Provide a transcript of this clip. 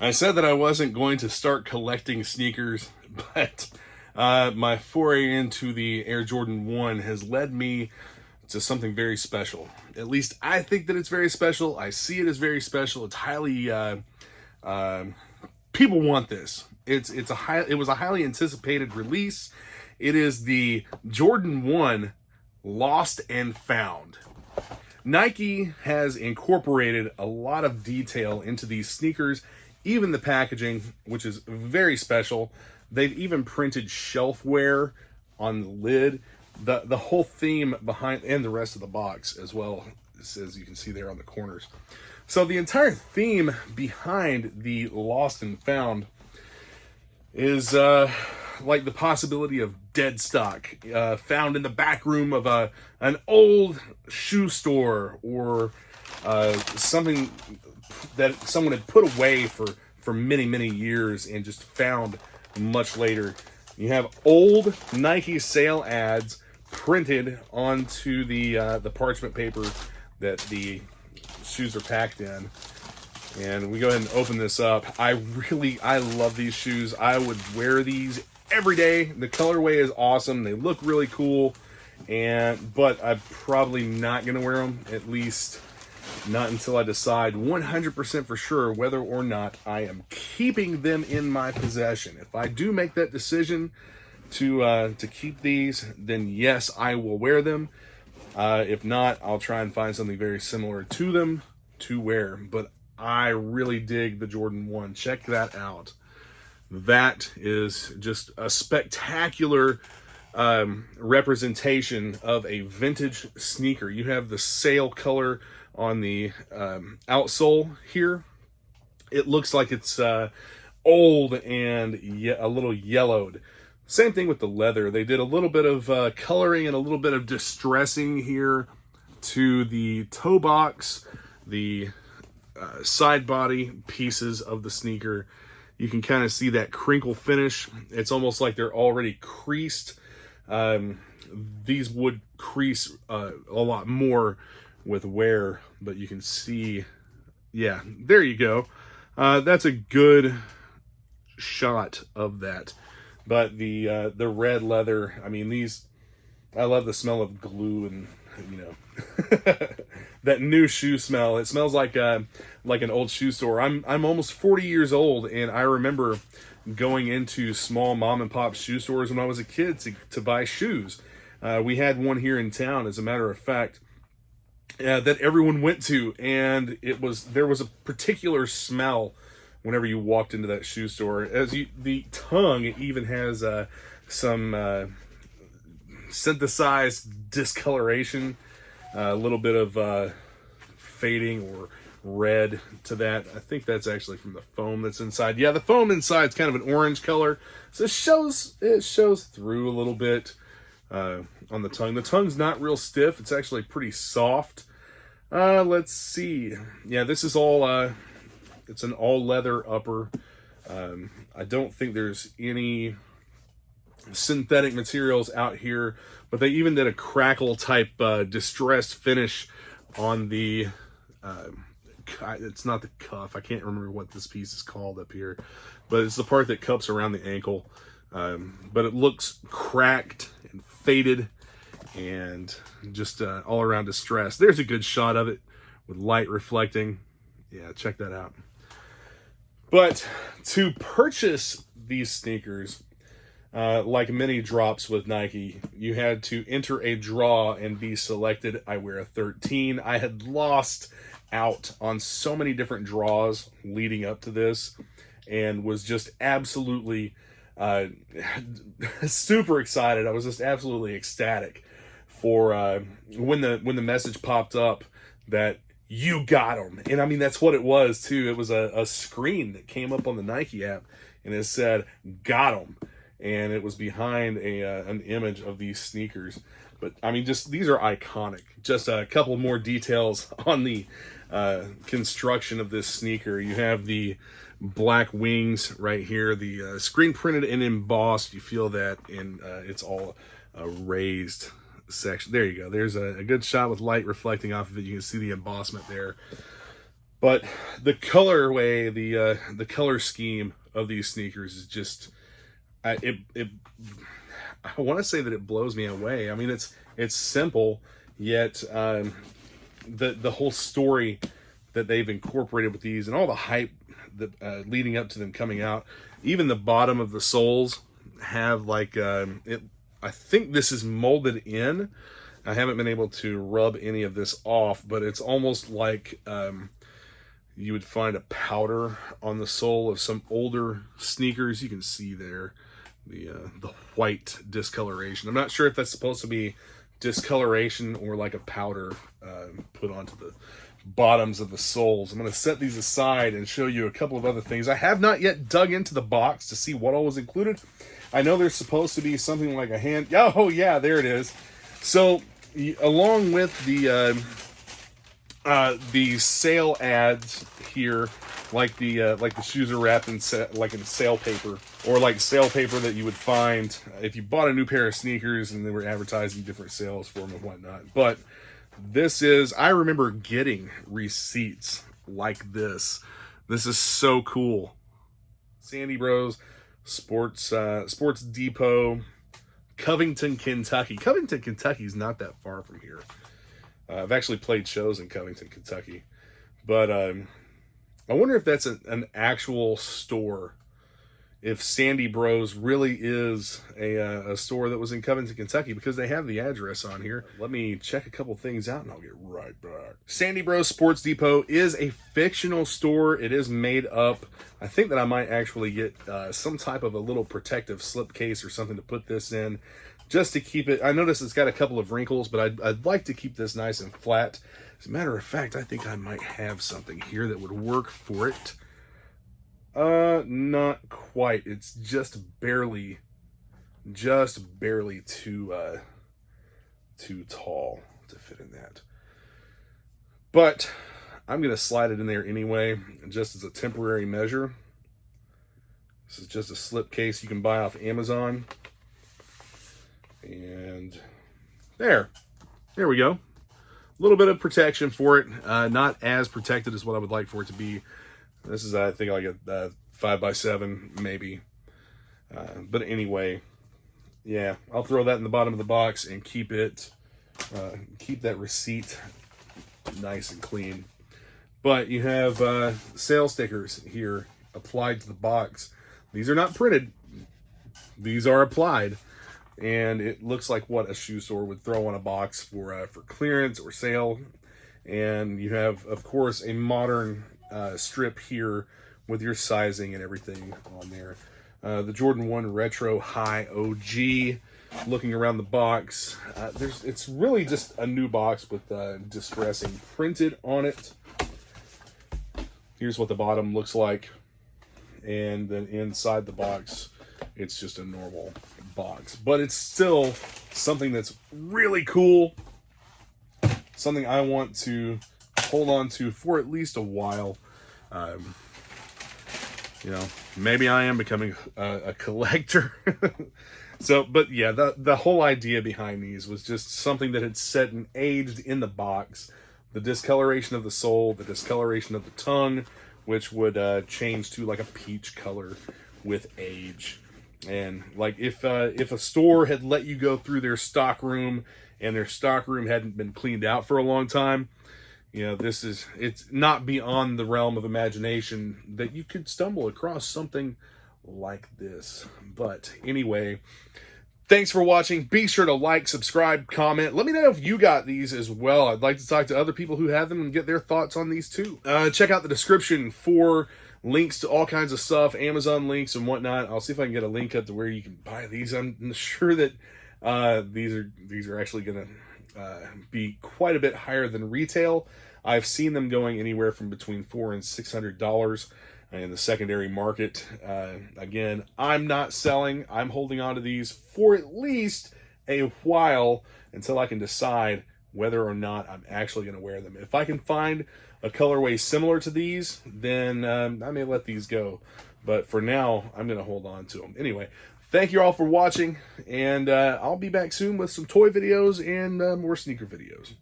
I said that I wasn't going to start collecting sneakers, but my foray into the Air Jordan 1 has led me to something very special. At least I think that it's very special. I see it as very special. It's highly uh, people want this. It was a highly anticipated release. It is the Jordan 1 Lost and Found. Nike has incorporated a lot of detail into these sneakers, even the packaging, which is very special. They've even printed shelfware on the lid. The whole theme behind, and the rest of the box as well, as you can see there on the corners. So the entire theme behind the Lost and Found is like the possibility of dead stock found in the back room of an old shoe store, or something that someone had put away for many years and just found much later. You have old Nike sale ads printed onto the parchment paper that the shoes are packed in. And we go ahead and open this up. I love these shoes. I would wear these every day. The colorway is awesome. They look really cool. But I'm probably not going to wear them, at least not until I decide 100% for sure whether or not I am keeping them in my possession. If I do make that decision to keep these, then yes, I will wear them. If not, I'll try and find something very similar to them to wear. But I really dig the Jordan 1. Check that out. That is just a spectacular representation of a vintage sneaker. You have the sail color on the outsole here. It looks like it's old and a little yellowed. Same thing with the leather. They did a little bit of coloring and a little bit of distressing here to the toe box, the side body pieces of the sneaker. You can kind of see that crinkle finish. It's almost like they're already creased. These would crease a lot more with wear, but you can see, yeah, there you go. That's a good shot of that. But the red leather, I mean, I love the smell of glue and, you know, that new shoe smell. It smells like an old shoe store. I'm almost 40 years old, and I remember going into small mom and pop shoe stores when I was a kid to buy shoes. We had one here in town, as a matter of fact, that everyone went to, and there was a particular smell whenever you walked into that shoe store. The tongue even has some synthesized discoloration, a little bit of fading or red to that. I think that's actually from the foam that's inside. Yeah, the foam inside is kind of an orange color, so it shows through a little bit on the tongue. The tongue's not real stiff. It's actually pretty soft. Let's see. Yeah, this is all it's an all leather upper. I don't think there's any synthetic materials out here, but they even did a crackle type distressed finish on the it's not the cuff. I can't remember what this piece is called up here, but it's the part that cups around the ankle. But it looks cracked and faded and just all around distressed. There's a good shot of it with light reflecting. Yeah, check that out. But to purchase these sneakers, like many drops with Nike, you had to enter a draw and be selected. I wear a 13. I had lost out on so many different draws leading up to this and was just absolutely super excited. I was just absolutely ecstatic for when the message popped up that you got them. And I mean, that's what it was too. It was a screen that came up on the Nike app and it said, got them. And it was behind an image of these sneakers. But I mean, these are iconic. Just a couple more details on the construction of this sneaker. You have the black wings right here, the screen printed and embossed. You feel that, and it's all a raised section. There you go. There's a good shot with light reflecting off of it. You can see the embossment there. But the colorway, the color scheme of these sneakers is just, I want to say that it blows me away. I mean, it's simple, yet the whole story that they've incorporated with these and all the hype that leading up to them coming out. Even the bottom of the soles have like it. I think this is molded in. I haven't been able to rub any of this off, but it's almost like you would find a powder on the sole of some older sneakers. You can see there the white discoloration. I'm not sure if that's supposed to be discoloration or like a powder put onto the bottoms of the soles. I'm going to set these aside and show you a couple of other things. I have not yet dug into the box to see what all was included. I know there's supposed to be something like a hand. Oh yeah, there it is. So along with the sale ads here, like the shoes are wrapped in like in sale paper, or like sale paper that you would find if you bought a new pair of sneakers and they were advertising different sales for them and whatnot. But this is, I remember getting receipts like this. This is so cool. Sandy Bros, Sports Depot, Covington, Kentucky. Covington, Kentucky is not that far from here. I've actually played shows in Covington, Kentucky. But I wonder if that's an actual store. If Sandy Bros really is a store that was in Covington, Kentucky, because they have the address on here. Let me check a couple things out and I'll get right back. Sandy Bros Sports Depot is a fictional store. It is made up. I think that I might actually get some type of a little protective slipcase or something to put this in, just to keep it. I notice it's got a couple of wrinkles, but I'd like to keep this nice and flat. As a matter of fact, I think I might have something here that would work for it. Not quite. It's just barely too tall to fit in that. But I'm going to slide it in there anyway, just as a temporary measure. This is just a slip case you can buy off Amazon. And there we go. A little bit of protection for it. Not as protected as what I would like for it to be. This is, I think, like a 5x7, maybe. But anyway, yeah, I'll throw that in the bottom of the box and keep it, keep that receipt nice and clean. But you have sale stickers here applied to the box. These are not printed. These are applied. And it looks like what a shoe store would throw on a box for clearance or sale. And you have, of course, a modern strip here with your sizing and everything on there. The Jordan 1 Retro High OG. Looking around the box, it's really just a new box with Distressing printed on it. Here's what the bottom looks like, and then inside the box, it's just a normal box. But it's still something that's really cool, something I want to hold on to for at least a while. You know, maybe I am becoming a collector. So, but yeah, the whole idea behind these was just something that had set and aged in the box. The discoloration of the sole, the discoloration of the tongue, which would change to like a peach color with age. And like if a store had let you go through their stock room and their stock room hadn't been cleaned out for a long time, you know, it's not beyond the realm of imagination that you could stumble across something like this. But anyway, thanks for watching. Be sure to like, subscribe, comment. Let me know if you got these as well. I'd like to talk to other people who have them and get their thoughts on these too. Check out the description for links to all kinds of stuff, Amazon links and whatnot. I'll see if I can get a link up to where you can buy these. I'm sure that these are actually going to be quite a bit higher than retail. I've seen them going anywhere from between $400 and $600 in the secondary market. Again, I'm not selling. I'm holding on to these for at least a while until I can decide whether or not I'm actually going to wear them. If I can find a colorway similar to these, then I may let these go. But for now, I'm going to hold on to them. Anyway, thank you all for watching, and I'll be back soon with some toy videos and more sneaker videos.